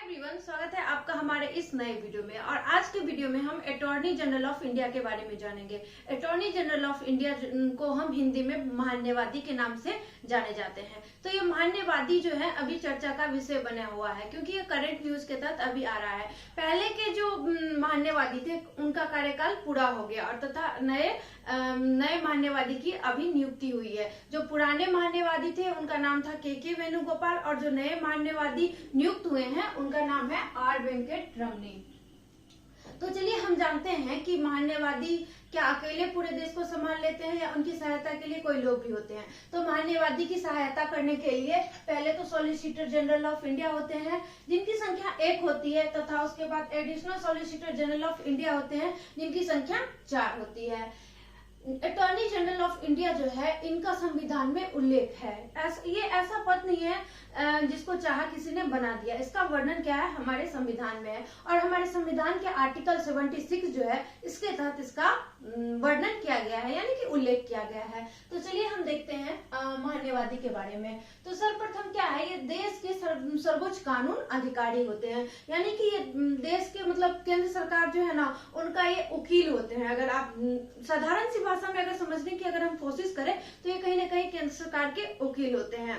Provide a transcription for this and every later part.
Everyone, स्वागत है आपका हमारे इस नए वीडियो में। और आज के वीडियो में हम अटॉर्नी जनरल ऑफ इंडिया के बारे में जानेंगे। अटॉर्नी जनरल ऑफ इंडिया को हम हिंदी में महान्यवादी के नाम से जाने जाते हैं। तो ये महान्यवादी जो है अभी चर्चा का विषय बना हुआ है, क्योंकि ये करंट न्यूज के तहत अभी आ रहा है। पहले के जो महान्यवादी थे उनका कार्यकाल पूरा हो गया और तथा नए महान्यवादी की अभी नियुक्ति हुई है। जो पुराने महान्यवादी थे उनका नाम था के वेणुगोपाल और जो नए महान्यवादी नियुक्त हुए हैं उनका नाम है आर वेंकट रमनी। तो चलिए हम जानते हैं कि महान्यवादी क्या अकेले पूरे देश को संभाल लेते हैं या उनकी सहायता के लिए कोई लोग भी होते हैं। तो महान्यवादी की सहायता करने के लिए पहले तो सॉलिसिटर जनरल ऑफ इंडिया होते हैं, जिनकी संख्या 1 होती है, तथा उसके बाद additional solicitor general of India होते हैं, जिनकी संख्या 4 होती है। अटॉर्नी जनरल ऑफ इंडिया जो है इनका संविधान में उल्लेख है। ये ऐसा पद नहीं है जिसको चाहा किसी ने बना दिया। इसका वर्णन क्या है हमारे संविधान में है और हमारे संविधान के आर्टिकल 76 जो है इसके तहत इसका वर्णन किया गया है, यानी कि उल्लेख किया गया है। तो चलिए हम देखते हैं महान्यवादी के बारे में। तो सर्वप्रथम क्या है, ये देश के सर्वोच्च कानून अधिकारी होते हैं, यानी कि ये देश के मतलब केंद्र सरकार जो है ना उनका ये वकील होते हैं। अगर आप साधारण सी भाषा में अगर समझने की अगर हम कोशिश करें तो ये कहीं ना कहीं केंद्र सरकार के वकील होते हैं।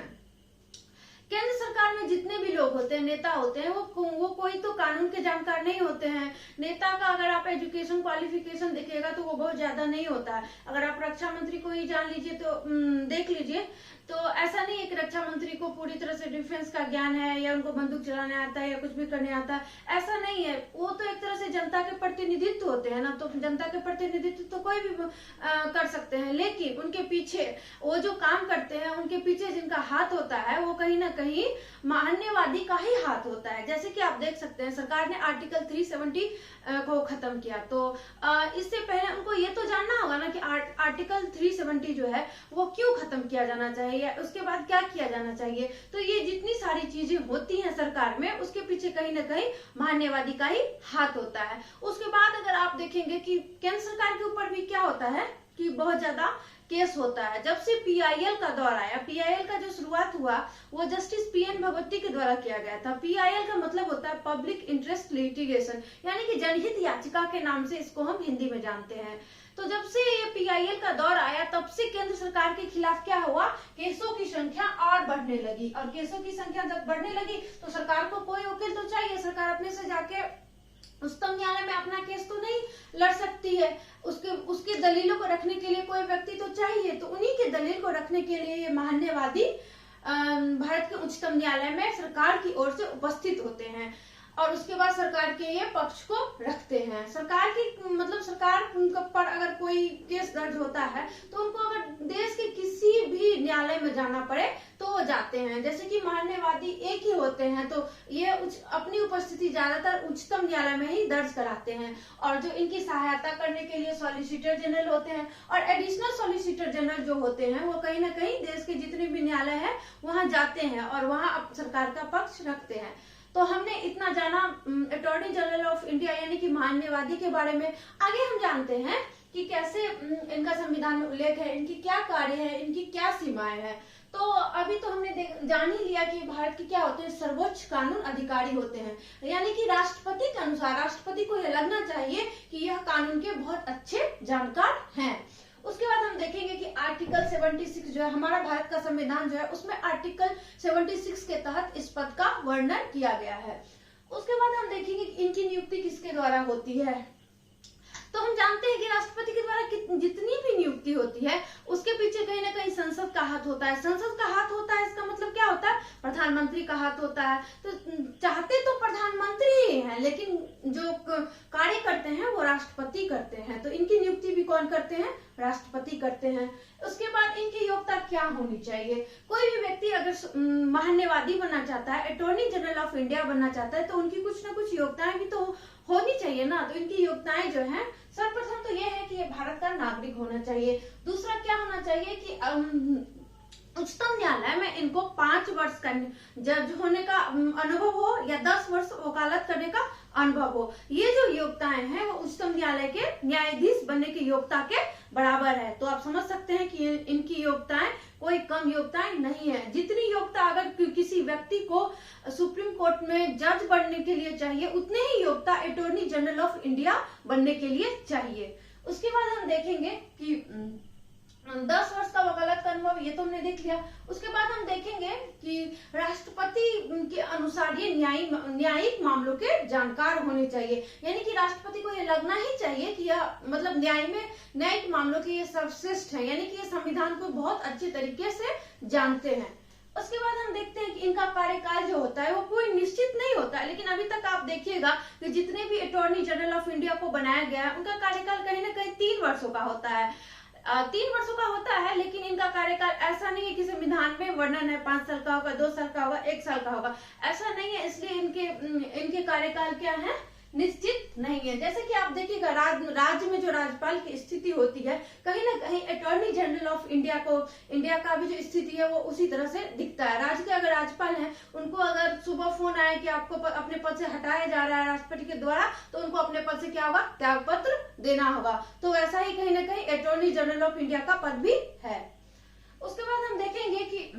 केंद्र सरकार में जितने भी लोग होते हैं, नेता होते हैं, वो कोई तो कानून के जानकार नहीं होते हैं। नेता का अगर आप एजुकेशन क्वालिफिकेशन देखिएगा तो वो बहुत ज्यादा नहीं होता है। अगर आप रक्षा मंत्री को ही जान लीजिए तो देख लीजिए, तो ऐसा नहीं है कि रक्षा मंत्री को पूरी तरह से डिफेंस का ज्ञान है या उनको बंदूक चलाने आता है या कुछ भी करने आता है, ऐसा नहीं है। वो तो एक तरह से जनता के प्रतिनिधित्व होते हैं ना, तो जनता के प्रतिनिधित्व तो कोई भी कर सकते हैं, लेकिन उनके पीछे वो जो काम करते हैं उनके पीछे जिनका हाथ होता है वो कहीं ना कहीं महान्यवादी का ही हाथ होता है। जैसे कि आप देख सकते हैं सरकार ने आर्टिकल 370 को खत्म किया, तो इससे पहले उनको ये तो जानना होगा ना कि आर्टिकल 370 जो है वो क्यों खत्म किया जाना चाहिए, उसके बाद क्या किया जाना चाहिए। तो ये जितनी सारी चीजें होती हैं सरकार में उसके पीछे कहीं ना कहीं महान्यवादी का ही हाथ होता है। उसके बाद अगर आप देखेंगे कि केंद्र सरकार के ऊपर भी क्या होता है कि बहुत ज्यादा केस होता है। जब से पीआईएल का दौर आया, पीआईएल का जो शुरुआत हुआ वो जस्टिस पीएन भगवती के द्वारा किया गया था। पीआईएल का मतलब होता है पब्लिक इंटरेस्ट लिटिगेशन, यानी कि जनहित याचिका के नाम से इसको हम हिंदी में जानते हैं। तो जब से ये पीआईएल का दौर आया तब से केंद्र सरकार के खिलाफ क्या हुआ, केसों की संख्या और बढ़ने लगी। और केसों की संख्या जब बढ़ने लगी तो सरकार को कोई वकील तो चाहिए। सरकार अपने से जाके उच्चतम न्यायालय में अपना केस तो नहीं लड़ सकती है, उसके दलीलों को रखने के लिए कोई व्यक्ति तो चाहिए। तो उन्हीं के दलील को रखने के लिए ये महान्यवादी भारत के उच्चतम न्यायालय में सरकार की ओर से उपस्थित होते हैं और उसके बाद सरकार के ये पक्ष को रखते हैं। सरकार की मतलब सरकार पर अगर कोई केस दर्ज होता है तो उनको अगर देश के किसी भी न्यायालय में जाना पड़े तो वो जाते हैं। जैसे कि महान्यवादी एक ही होते हैं तो ये अपनी उपस्थिति ज्यादातर उच्चतम न्यायालय में ही दर्ज कराते हैं। और जो इनकी सहायता करने के लिए सॉलिसिटर जनरल होते हैं और एडिशनल सॉलिसिटर जनरल जो होते हैं वो कहीं ना कहीं देश के जितने भी न्यायालय है वहां जाते हैं और वहां सरकार का पक्ष रखते हैं। तो हमने इतना जाना अटॉर्नी जनरल ऑफ इंडिया यानी कि महान्यवादी के बारे में। आगे हम जानते हैं कि कैसे इनका संविधान में उल्लेख है, इनकी क्या कार्य है, इनकी क्या सीमाएं हैं। तो अभी तो हमने जान ही लिया कि भारत के क्या होते हैं, सर्वोच्च कानून अधिकारी होते हैं, यानी कि राष्ट्रपति के अनुसार राष्ट्रपति को यह लगना चाहिए कि यह कानून के बहुत अच्छे जानकार हैं। उसके बाद हम देखेंगे कि आर्टिकल 76 जो है हमारा भारत का संविधान जो है उसमें आर्टिकल 76 के तहत इस पद का वर्णन किया गया है। उसके बाद हम देखेंगे कि इनकी नियुक्ति किसके द्वारा होती है। तो हम जानते हैं कि राष्ट्रपति के द्वारा जितनी भी नियुक्ति होती है उसके पीछे कहीं ना कहीं संसद का हाथ होता है। संसद का हाथ होता है इसका मतलब क्या होता है, प्रधानमंत्री का हाथ होता है। तो चाहते तो प्रधानमंत्री ही हैं, लेकिन जो कार्य करते हैं वो राष्ट्रपति करते हैं। तो इनकी नियुक्ति भी कौन करते हैं, राष्ट्रपति करते हैं। उसके बाद इनकी योग्यता क्या होनी चाहिए। कोई भी व्यक्ति अगर महान्यवादी बनना चाहता है, अटॉर्नी जनरल ऑफ इंडिया बनना चाहता है, तो उनकी कुछ ना कुछ योग्यताएं भी तो होनी चाहिए ना। तो इनकी योग्यताएं जो हैं सर्वप्रथम तो ये है कि ये भारत का नागरिक होना चाहिए। दूसरा क्या होना चाहिए कि उच्चतम न्यायालय में इनको 5 वर्ष का जज होने का अनुभव हो या 10 वर्ष वकालत करने का अनुभव हो। ये जो योग्यताएं हैं वो उच्चतम न्यायालय के न्यायाधीश बनने की योग्यता के बराबर है। तो आप समझ सकते हैं कि इनकी योग्यताएं कोई कम योग्यताएं नहीं है। जितनी योग्यता अगर किसी व्यक्ति को सुप्रीम कोर्ट में जज बनने के लिए चाहिए, उतनी ही योग्यता अटॉर्नी जनरल ऑफ इंडिया बनने के लिए चाहिए। उसके बाद हम देखेंगे कि 10 वर्ष का वकालत का अनुभव, ये तो हमने देख लिया। उसके बाद हम देखेंगे कि राष्ट्रपति के अनुसार ये न्यायिक मामलों के जानकार होने चाहिए, यानी कि राष्ट्रपति को ये लगना ही चाहिए कि यह मतलब न्यायिक मामलों के ये सर्वश्रेष्ठ है, यानी कि ये संविधान को बहुत अच्छे तरीके से जानते हैं। उसके बाद हम देखते हैं कि इनका कार्यकाल जो होता है वो कोई निश्चित नहीं होता है, लेकिन अभी तक आप देखिएगा कि जितने भी अटॉर्नी जनरल ऑफ इंडिया को बनाया गया है उनका कार्यकाल कहीं ना कहीं 3 वर्षों का होता है। 3 वर्षों का होता है, लेकिन इनका कार्यकाल ऐसा नहीं है कि संविधान में वर्णन है 5 साल का होगा, 2 साल का होगा, 1 साल का होगा, ऐसा नहीं है। इसलिए इनके कार्यकाल क्या है, निश्चित नहीं है। जैसे कि आप देखिएगा राज्य में जो राज्यपाल की स्थिति होती है, कहीं ना कहीं अटॉर्नी जनरल ऑफ इंडिया का भी जो स्थिति है वो उसी तरह से दिखता है। राज्य के अगर राज्यपाल हैं, उनको अगर सुबह फोन आए कि आपको अपने पद से हटाया जा रहा है राष्ट्रपति के द्वारा, तो उनको अपने पद से क्या होगा, त्याग पत्र देना होगा। तो वैसा ही कहीं ना कहीं अटॉर्नी जनरल ऑफ इंडिया का पद भी है। उसके बाद हम देखेंगे कि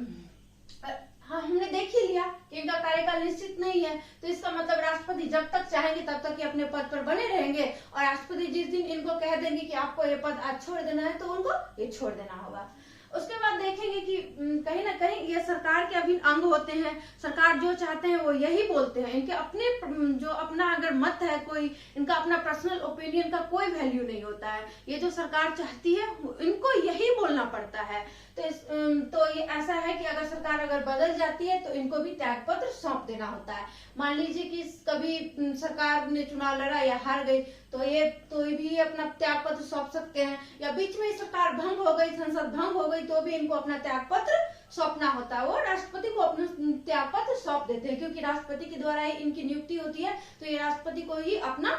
हाँ, हमने देख ही लिया कि इनका कार्यकाल निश्चित नहीं है, तो इसका मतलब राष्ट्रपति जब तक चाहेंगे तब तक ये अपने पद पर बने रहेंगे, और राष्ट्रपति जिस दिन इनको कह देंगे कि आपको ये पद आज छोड़ देना है, तो उनको ये छोड़ देना होगा। उसके बाद देखेंगे कि कहीं ना कहीं ये सरकार के अभिन्न अंग होते हैं। सरकार जो चाहते हैं वो यही बोलते हैं। इनके अपना अगर मत है, कोई इनका अपना पर्सनल ओपिनियन का कोई वैल्यू नहीं होता है। ये जो सरकार चाहती है इनको यही बोलना पड़ता है। तो ये ऐसा है कि अगर सरकार बदल जाती है तो इनको भी त्याग पत्र सौंप देना होता है। मान लीजिए कि कभी सरकार ने चुनाव लड़ा या हार गई, तो ये भी अपना त्याग पत्र सौंप सकते हैं, या बीच में सरकार भंग हो गई, संसद भंग हो गई, तो भी इनको अपना त्याग पत्र सौंपना होता है। वो राष्ट्रपति को अपना त्याग पत्र सौंप देते हैं, क्योंकि राष्ट्रपति के द्वारा ही इनकी नियुक्ति होती है, तो ये राष्ट्रपति को ही अपना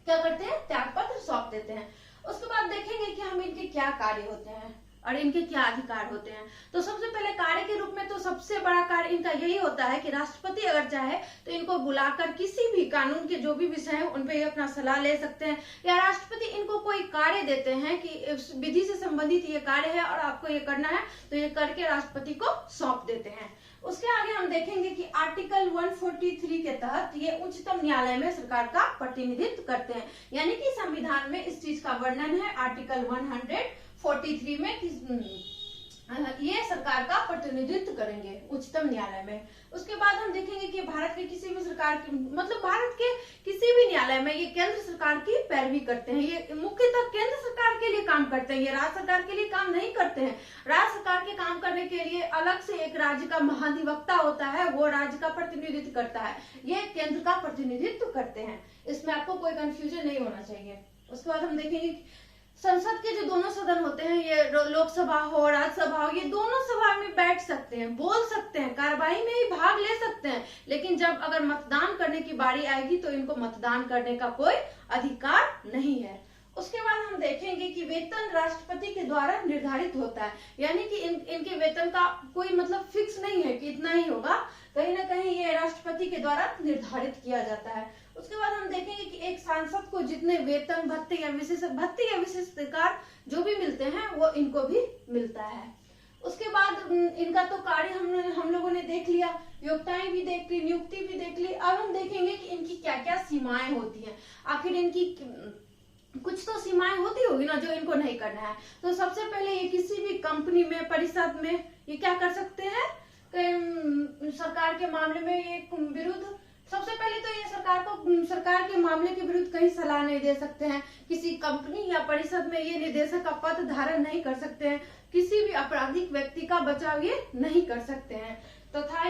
क्या करते हैं, त्याग पत्र सौंप देते हैं। उसके बाद देखेंगे कि हम इनके क्या कार्य होते हैं और इनके क्या अधिकार होते हैं। तो सबसे पहले कार्य के रूप में तो सबसे बड़ा कार्य इनका यही होता है कि राष्ट्रपति अगर चाहे तो इनको बुलाकर किसी भी कानून के जो भी विषय है उन पे ये अपना सलाह ले सकते हैं, या राष्ट्रपति इनको कोई कार्य देते हैं कि विधि से संबंधित ये कार्य है और आपको ये करना है, तो ये करके राष्ट्रपति को सौंप देते हैं। उसके आगे हम देखेंगे कि आर्टिकल 143 के तहत ये उच्चतम न्यायालय में सरकार का प्रतिनिधित्व करते हैं, यानी कि संविधान में इस चीज का वर्णन है आर्टिकल 143 में ये सरकार का प्रतिनिधित्व करेंगे उच्चतम न्यायालय में। उसके बाद हम देखेंगे कि भारत के किसी भी सरकार की मतलब भारत के किसी भी न्यायालय में ये केंद्र सरकार की पैरवी करते हैं। ये मुख्यतः केंद्र सरकार के लिए काम करते हैं, ये राज्य सरकार के लिए काम नहीं करते हैं। राज्य सरकार के काम करने के लिए अलग से एक राज्य का महाधिवक्ता होता है, वो राज्य का प्रतिनिधित्व करता है, ये केंद्र का प्रतिनिधित्व करते हैं। इसमें आपको कोई कंफ्यूजन नहीं होना चाहिए। उसके बाद हम देखेंगे संसद के जो दोनों सदन होते हैं, ये लोकसभा हो राज्यसभा हो, ये दोनों सभा में बैठ सकते हैं, बोल सकते हैं, कार्यवाही में भी भाग ले सकते हैं, लेकिन जब अगर मतदान करने की बारी आएगी तो इनको मतदान करने का कोई अधिकार नहीं है। उसके बाद हम देखेंगे कि वेतन राष्ट्रपति के द्वारा निर्धारित होता है, यानी कि इनके वेतन का कोई मतलब फिक्स नहीं है कि इतना ही होगा, कहीं ना कहीं ये राष्ट्रपति के द्वारा निर्धारित किया जाता है। उसके बाद हम देखेंगे कि एक सांसद को जितने वेतन भत्ते या विशेषाधिकार जो भी मिलते हैं वो इनको भी मिलता है। उसके बाद इनका तो कार्य हम लोगों ने देख लिया, योग्यताएं भी देख ली, नियुक्ति भी देख ली। अब हम देखेंगे कि इनकी क्या क्या सीमाएं होती हैं। आखिर इनकी कुछ तो सीमाएं होती होगी ना जो इनको नहीं करना है। तो सबसे पहले ये किसी भी कंपनी में, परिषद में ये क्या कर सकते हैं, सरकार के मामले में ये विरुद्ध, सबसे पहले तो ये सरकार के मामले के विरुद्ध कहीं सलाह नहीं दे सकते हैं। किसी कंपनी या परिषद में ये निदेशक का पद धारण नहीं कर सकते हैं। किसी भी आपराधिक व्यक्ति का बचाव ये नहीं कर सकते हैं। तथा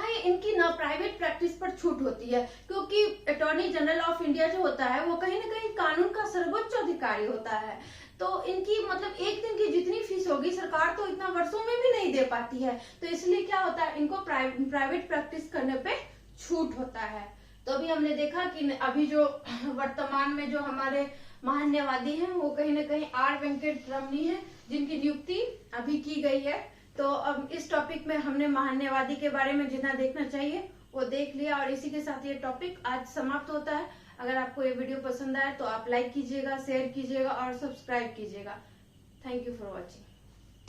ये इनकी ना प्राइवेट प्रैक्टिस पर छूट होती है, क्योंकि अटॉर्नी जनरल ऑफ इंडिया जो होता है वो कहीं ना कहीं कानून का सर्वोच्च अधिकारी होता है। तो इनकी मतलब एक दिन की जितनी फीस होगी सरकार तो इतना वर्षों में भी नहीं दे पाती है, तो इसलिए क्या होता है, इनको प्राइवेट प्रैक्टिस करने पे छूट होता है। तो अभी हमने देखा कि अभी जो वर्तमान में जो हमारे महान्यायवादी हैं वो कहीं ना कहीं आर वेंकट रमनी है, जिनकी नियुक्ति अभी की गई है। तो अब इस टॉपिक में हमने महान्यायवादी के बारे में जितना देखना चाहिए को देख लिया। और इसी के साथ ये टॉपिक आज समाप्त होता है। अगर आपको ये वीडियो पसंद आए तो आप लाइक कीजिएगा, शेयर कीजिएगा और सब्सक्राइब कीजिएगा। Thank you for watching.